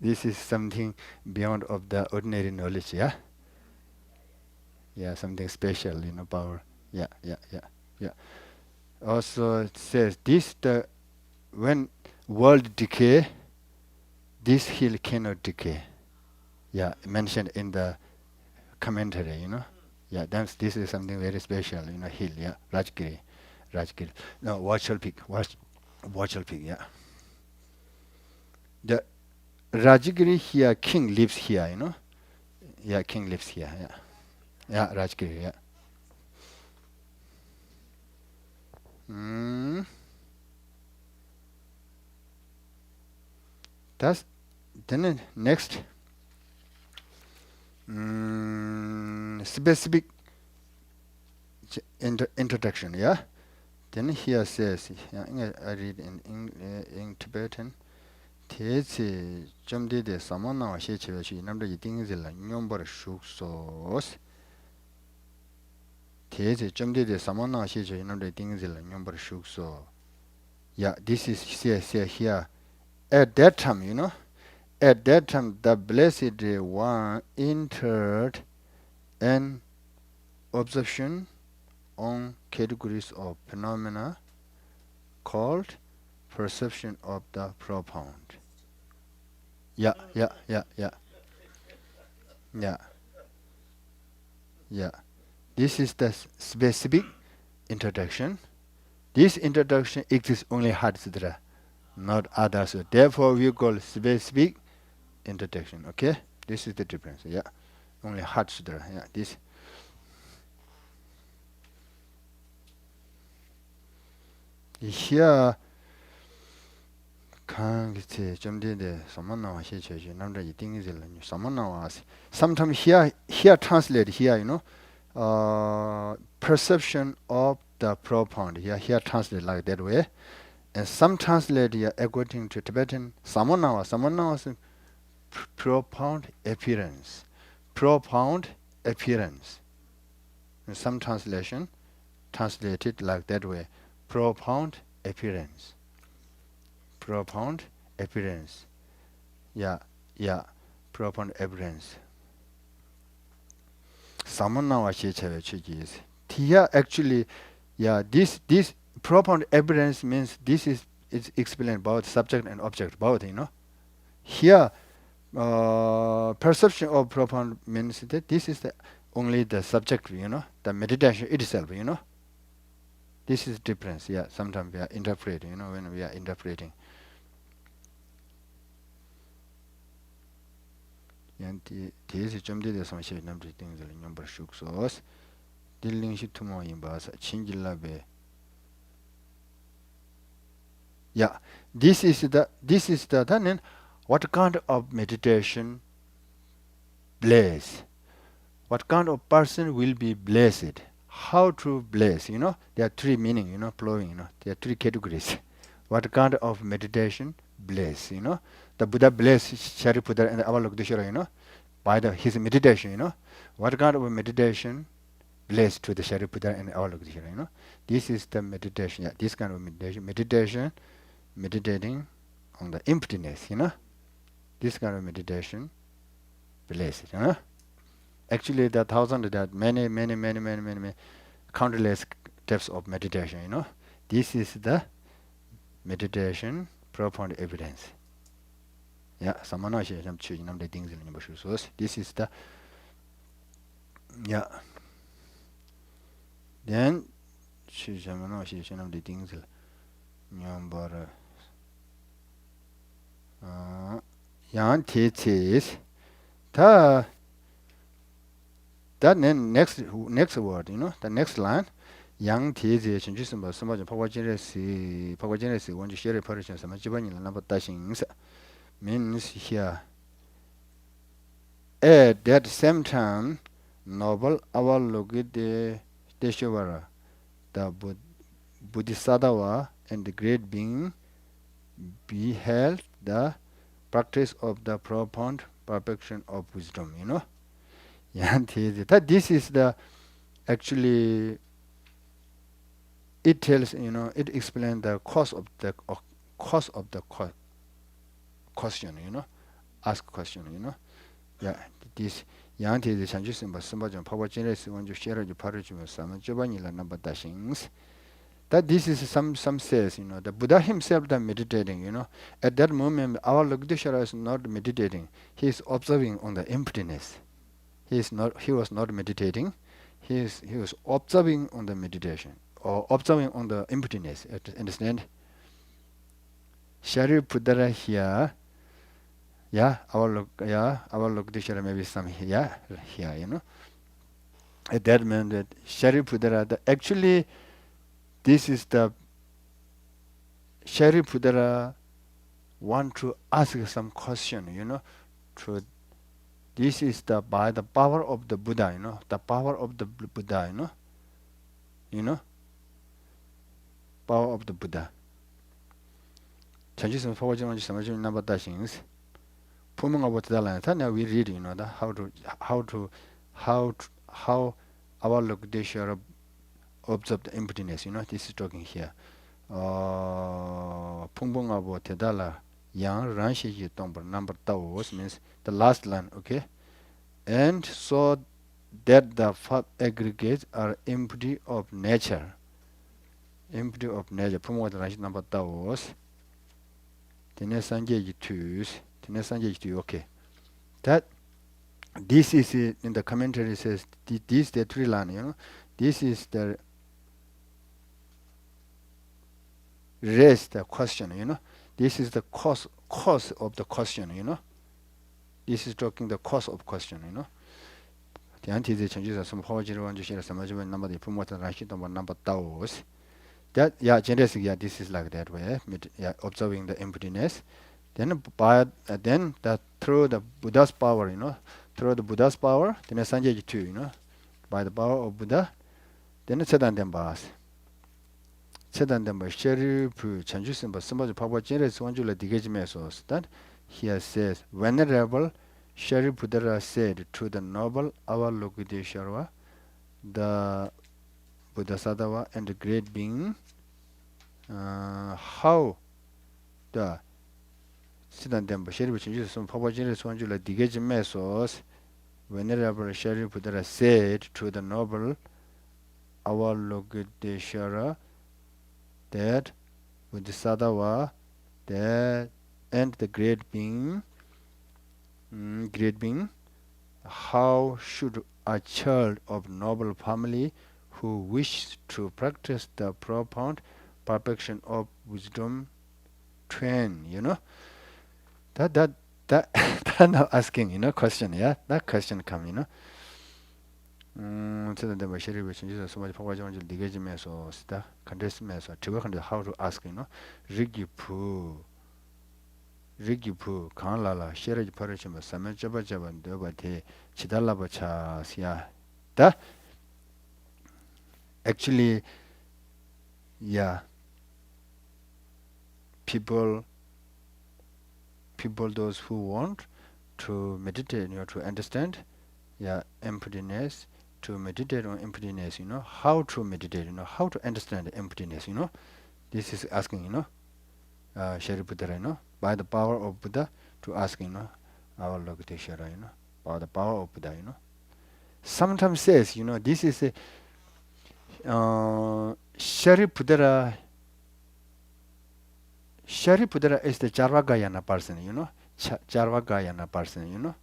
this is something beyond of the ordinary knowledge, yeah. Yeah, something special, power. Yeah. Also, it says this when world decay, this hill cannot decay. Yeah, mentioned in the commentary, Yeah, this is something very special, hill, yeah. Rajgiri. No, Watchal Peak, yeah. The Rajgiri here, king lives here, Yeah, king lives here, yeah. Yeah, Rajgiri, yeah. Mm. That's then next specific introduction, yeah. Then here says, yeah, I read in Tibetan. Tezi jamde de samana wa she chewe shi namda yi ting zila nyombar shuk sos. Tezi jamde de samana wa she chewe namda yi ting zila nyombar shuk so. Yeah, this is say here. At that time, at that time the blessed one entered an observation on categories of phenomena called perception of the profound. Yeah, yeah, yeah, yeah, yeah, yeah. This is the specific introduction. This introduction exists only Heart Sutra, not others. Therefore, we call specific introduction. Okay, this is the difference. Yeah, only Heart Sutra. Yeah, this. Here, sometimes here translate here, perception of the profound. Here translate like that way. And some translate here according to Tibetan samanawa is profound appearance. Profound appearance. In some translation translated like that way. Profound appearance. Profound appearance. Yeah, profound appearance. Samanawa is. Here actually, this profound appearance means this is explained about subject and object both, Here, perception of profound means that this is only the subject, the meditation itself, This is difference, Sometimes we are interpreting, when we are interpreting. These 점들에 samshe namri things number shuk sos. Dilling shi tumo imbasa chingilabe. Yeah, this is the then what kind of meditation bless? What kind of person will be blessed? How to bless? There are three meaning, flowing, there are three categories. What kind of meditation bless? The Buddha blessed Shariputra and Avalokiteshvara, by his meditation, What kind of meditation bless to the Shariputra and Avalokiteshvara, This is the meditation, this kind of meditation, meditating on the emptiness, This kind of meditation blessed, Actually, there are many countless types of meditation, This is the meditation profound evidence. Yeah, samana she nam chu nam de things in number so this is the then she samana she nam de things number yan teaches the next word, the next line yang teaches and just about so much pagwajenesi when you share a person some jibani number dashings means here at that same time noble Avalokiteshvara, the Bodhisattva and the great being beheld the practice of the profound perfection of wisdom, That this is the actually it tells, it explains the cause of the question, ask question, this yanti the changes in Basambajan power generous when you share your parage with some Giovanni number dashings. That this is some says, the Buddha himself the meditating, at that moment our Lokiteshvara is not meditating, he is observing on the emptiness. He was not meditating, he was observing on the meditation or observing on the emptiness. Understand? Shariputra here our look dictionary maybe some here, that means that Sharipudara, actually, this is the Sharipudara want to ask some question, to this is the by the power of the Buddha, the power of the Buddha, power of the Buddha. 전지선 포고지만 지선 number things. Puming about the line. Now we read, that how our look they share observe the emptiness. This is talking here. Pumbung about the dollar. Yang ranshi number taos means the last line. Okay, and so that the five aggregates are empty of nature. Empty of nature. Pumbung the ranshi number taos. Tinesanje twos. Okay. That this is in the commentary says this the three line, this is the raise the question, this is the cause of the question, this is talking the cause of question, the anti the changes are some power one to share some number the promote number thousands. That generally this is like that way, observing the emptiness. Then then that through the Buddha's power, through the Buddha's power, then Sanjay too, by the power of Buddha, then Sedan Dembas. Sedan Demba Sherry Pu Chanjusim, but somebody Papa Generous one Jula Digajimesos. That here says, Venerable Sherry Pudera said to the noble Avalokiteshvara, the Buddhasadava and the great being, how the Sidan Demba Sherry Chanjusim, Papa Generous one Jula Digajimesos, Venerable Sherry Pudera said to the noble Avalokiteshvara, that with the Sadhava, that and the great being, how should a child of noble family who wishes to practice the profound perfection of wisdom train, that now asking, question, that question come, so the Bashiri which is so much power on the digagimess or sta contestments or to how to ask, Rigipu Kanlala, Sherry Parishim, Samet Jabajaban, Dobate, Chidala Bacha, Sia. That actually, people those who want to meditate, to understand, emptiness, to meditate on emptiness, how to meditate, how to understand the emptiness, this is asking, Shariputara, by the power of Buddha to ask, our Lokiteshvara, by the power of Buddha, Sometimes says, this is a Shariputara is the Charvakayana person, Charvakayana person,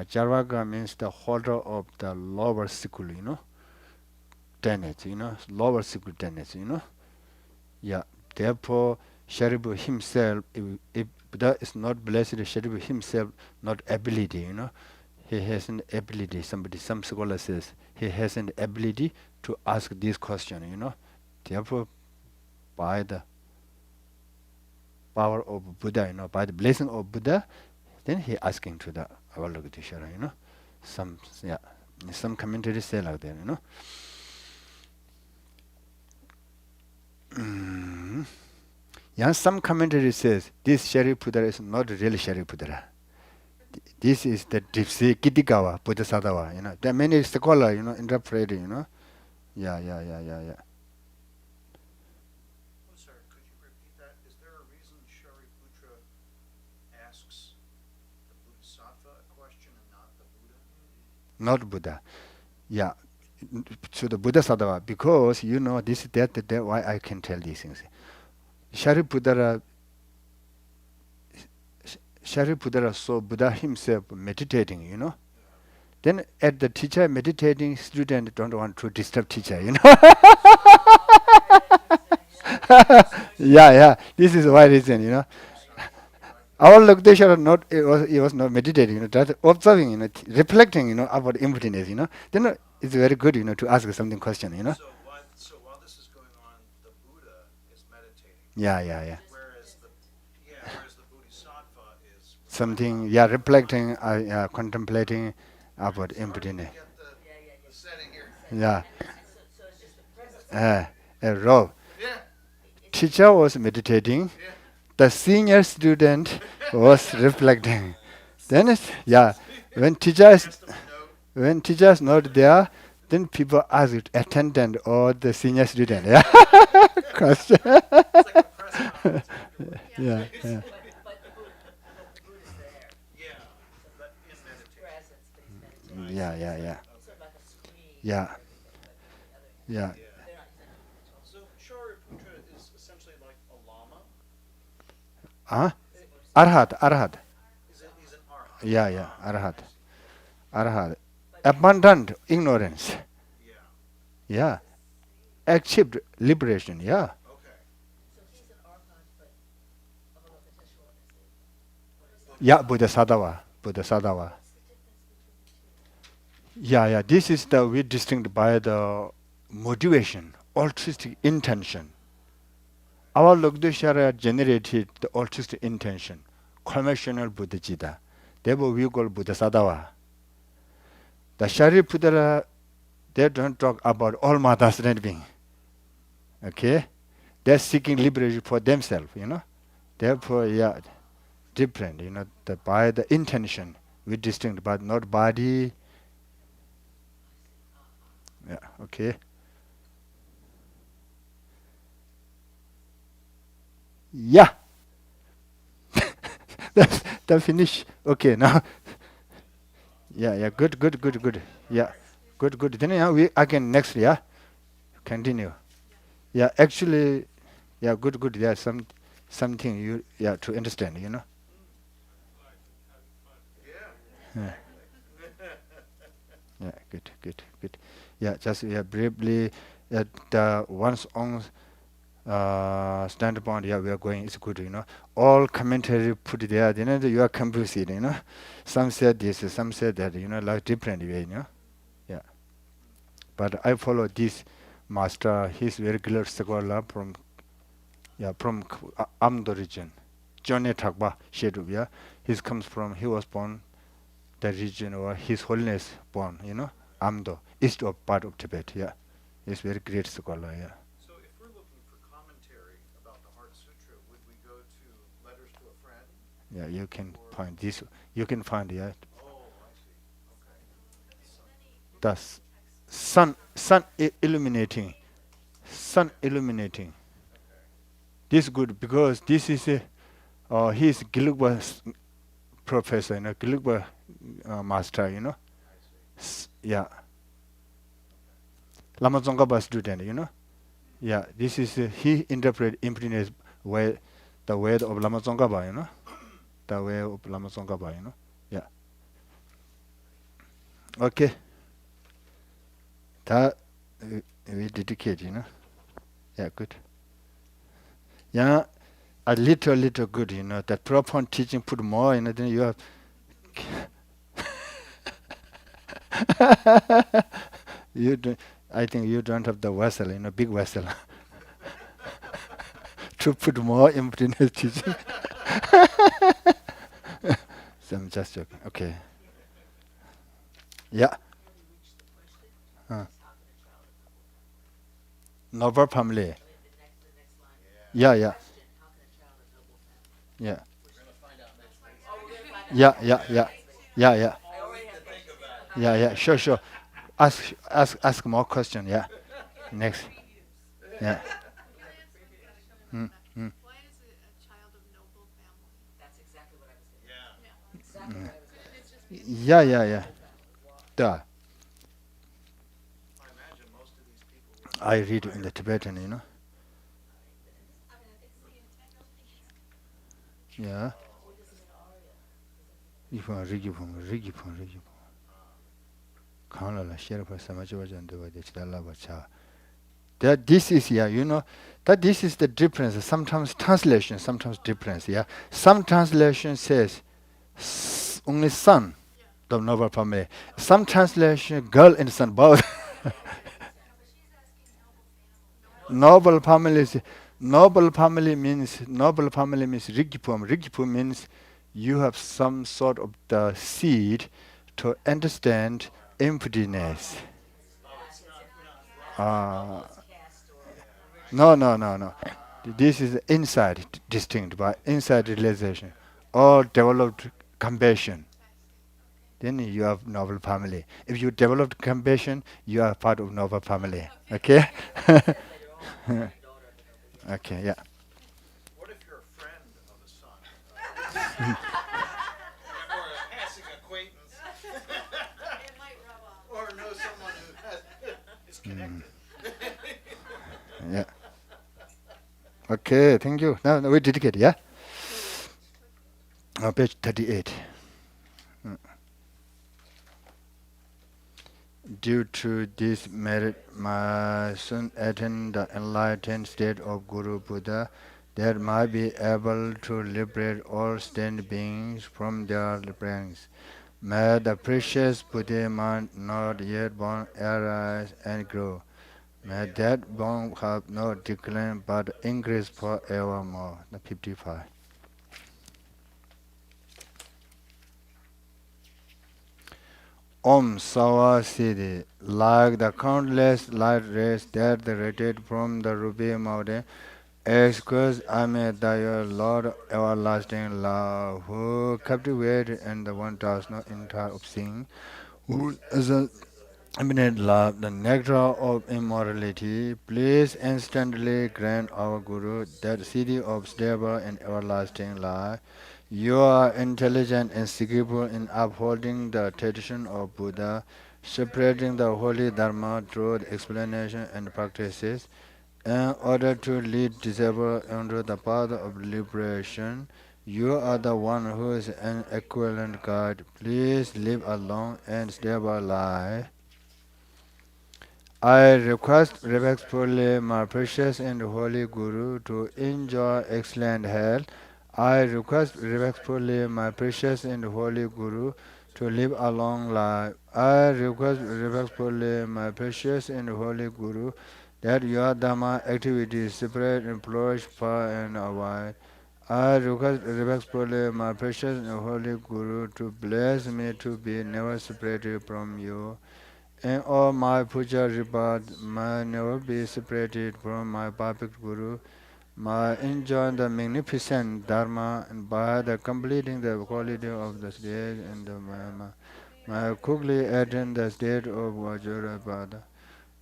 Charvaka means the holder of the lower sickle, tenets, lower sickle tenets, Therefore, Sharibu himself, if Buddha is not blessed, Sharibu himself not ability, he has an ability. Some scholar says he has an ability to ask this question, Therefore, by the power of Buddha, by the blessing of Buddha, then he asking to the Avalokiteshvara, some commentaries say like that, some commentary says this Sharipudra is not really Sharipudra. This is the Dipsi Kitikawa Buddhasadava. There are many scholars, interpreting, Yeah. I'm sorry, could you repeat that? Is there a reason Shariputra asks the Bodhisattva a question and not the Buddha? Not Buddha. To the Buddhasadava, because this that why I can tell these things. Sharipudra saw Buddha himself meditating, Then at the teacher meditating, student don't want to disturb teacher, Yeah. This is why reason. Our Lokdeshwar are not it was not meditating, just observing, reflecting, about emptiness. Then it's very good, to ask something question. So while this is going on, the Buddha is meditating, Yeah. Just whereas the present. whereas the Bodhisattva is Something, yeah, reflecting, contemplating about It's hard to emptiness. get the setting here. Yeah. So it's just the presence of Uh, Rob, Yeah, it's teacher was meditating. yeah. The senior student was reflecting. Then yeah, when teacher is Passed him a note. when teacher is not there, then people ask it, attendant or the senior student. Yeah. Question. It's like a press conference afterward. Yeah. but the Buddha's there. Yeah, So but in it's his meditation. presence, but he's meditating. Yeah. It's sort of like a screen Yeah. for everything, but on the other hand, Yeah. Yeah. he's not So Shariputra is essentially like a lama. Huh? Is it more Arhat. He's an arhat. Yeah. Ah, Arhat. I see. Arhat. but Abundant ignorance. Yeah. Yeah. Achieved liberation. Yeah. Okay. so he's an archon, but Avalokiteshvara is a what is it? Yeah. Bodhisattva. What's the difference between the two? Yeah. This is the we distinct by the motivation, altruistic intention. Our Logdeshara generated the altruistic intention, conventional Buddhajita. Therefore, we call Bodhisattva. The Shariputra, they don't talk about all matters not being. Okay? They're seeking liberation for themselves. Therefore, yeah, different, by the intention, we distinct, but not body. Yeah, okay. Yeah. That's finish. Okay, now. Yeah. Good. Yeah. Good. Then we again next, yeah. Continue. Yeah, actually, yeah, good. There's something you to understand. Yeah. Yeah. Exactly. Yeah, good. Yeah, just briefly at one's own standpoint. Yeah, we are going. It's good. All commentary put there. Then you are confused. Some said this, some said that. Like different way. Yeah, but I follow this master. He's very clear scholar from Amdo region. Johnny Thakba Shedu. Yeah, he was born the region or His Holiness born, Amdo, east of part of Tibet. Yeah, he's very great scholar. Yeah, So if we're looking for commentary about the Heart Sutra, would we go to Letters to a Friend? yeah, you can find this. You can find Oh, I see. Okay. So, the illuminating, sun illuminating. okay. This good because this is he's Gilugba professor, Gilugba master. I see. Yeah, Lama Tsongkhapa student. Yeah, this is he interpret emptiness way, the way of Lama Tsongkhapa. The way of Lama Tsongkhapa. Yeah. Okay. That we dedicate. Yeah, good. Yeah, a little good. That profound teaching put more. Then you have. You do, I think you don't have the vessel, big vessel, to put more emptiness teaching. So I'm just joking. Okay. Yeah. Nearly reached the question. Uh, Is how can a child of noble family? Noble family. The next line. Yeah. Question: how can a child of noble family? Yeah. We're going to find out next week. Oh, we're gonna find out. Yeah. I already have Think about it. Yeah. Sure. Ask more question. Yeah. Next. Yeah. Mm. Why is it a child of noble family? That's exactly what I was gonna. Yeah. Exactly what I was gonna. It's just Yeah. Duh. I imagine most of these people were I read in the Tibetan. Yeah. What is an aria? Rigipon. Kanala Sherpa Samajavan Deva Chala Bacha. That this is, yeah, that this is the difference. Sometimes translation, sometimes difference, yeah. Some translation says only son, the noble family. Some translation girl and son both. No, but she's asking Noble families, noble family means rigipum. Rigipum means you have some sort of the seed to understand emptiness. Uh, no. This is inside distinct by inside realization or developed compassion. Then you have noble family. If you developed compassion, you are part of noble family. Okay? Okay, yeah. What if you're a friend of a son? Or a passing acquaintance? It might rub off. Or know someone who is connected? Yeah. Okay, thank you. Now we dedicate, yeah? Page 38. Due to this merit, my son attain the enlightened state of Guru Buddha that might be able to liberate all sentient beings from their pangs. May the precious Buddha mind not yet born arise and grow. May that born have no decline but increase forevermore. The 55. Om Sawa Siddhi, like the countless light rays that radiate from the ruby mountain, excuse Ame Daya, Lord everlasting love, who captivated and the one does not entire of sin, who is a imminent love, the nectar of immortality, please instantly grant our Guru that city of stable and everlasting life. You are intelligent and skillful in upholding the tradition of Buddha, spreading the holy Dharma through the explanation and practices, in order to lead disabled into the path of liberation. You are the one who is an equivalent guide. Please live a long and stable life. I request respectfully my precious and holy Guru to enjoy excellent health. I request respectfully my precious and holy Guru to live a long life. I request respectfully my precious and holy Guru that your Dhamma activities spread and flourish far and wide. I request respectfully my precious and holy Guru to bless me to be never separated from you. And all my puja rewards may never be separated from my perfect Guru. May enjoy the magnificent Dharma and by the completing the quality of the stage and the may quickly attain the state of Vajrapada.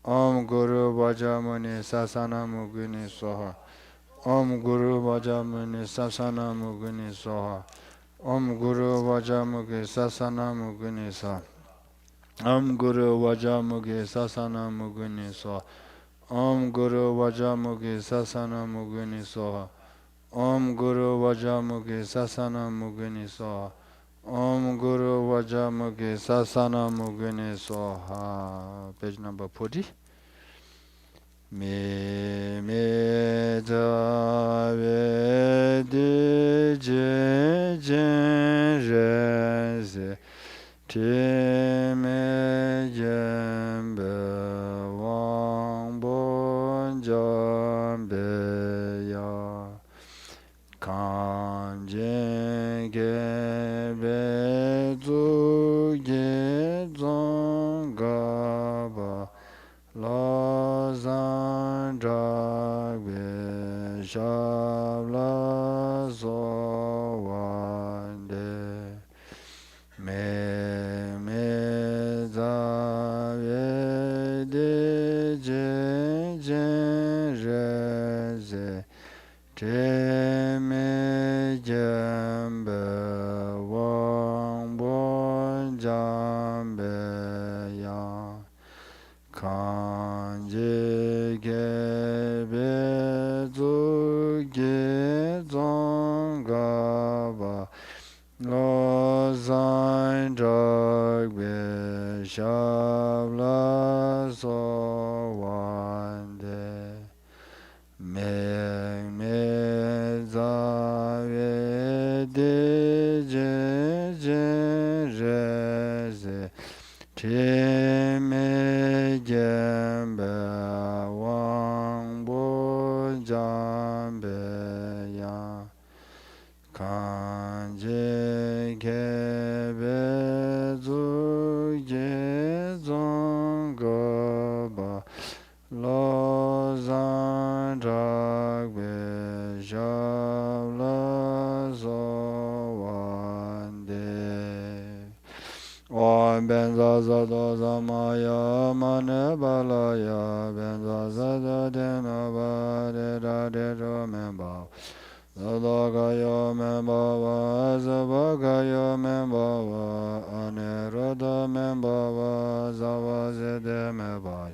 Om Guru Vajramuni Sasana Mugini Soha. Om Guru Vajramuni Sasana Mugini Soha. Om Guru Vajramugi Sasana Mugini Soha. Om Guru Vajamugi Sasana Muguni Soha. Om Guru Vajamugi Sasana Muguni Soha. Om Guru Vajamugi Sasana Muguni Soha. Om Guru Vajamugi Sasana Muguni Soha. Page number 40. Me Jave Di Reze. Time Jembe Wang Bon Jambe Ya Kan Jenge Be Zu Ge Zong Ga Ba Lo Zan Dra Be Shab La So Wan De Me za ve reze Chime gembe wangbo jambe ya kanje kebe zuje zongoba lo zan dragbe shabla zo wande O benza zado zamaya mane balaya benza zado dena bade rade ro memba zado gayo memba wa zaba gayo memba wa ane roda memba wa zava zede memba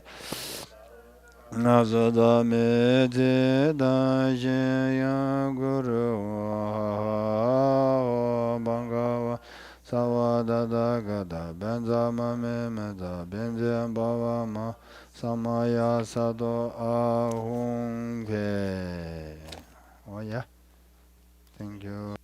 Nazada mede da ya guru bangava savada da gada benza mame meda benza bava ma samaya sado ahunke. Oh yeah, thank you.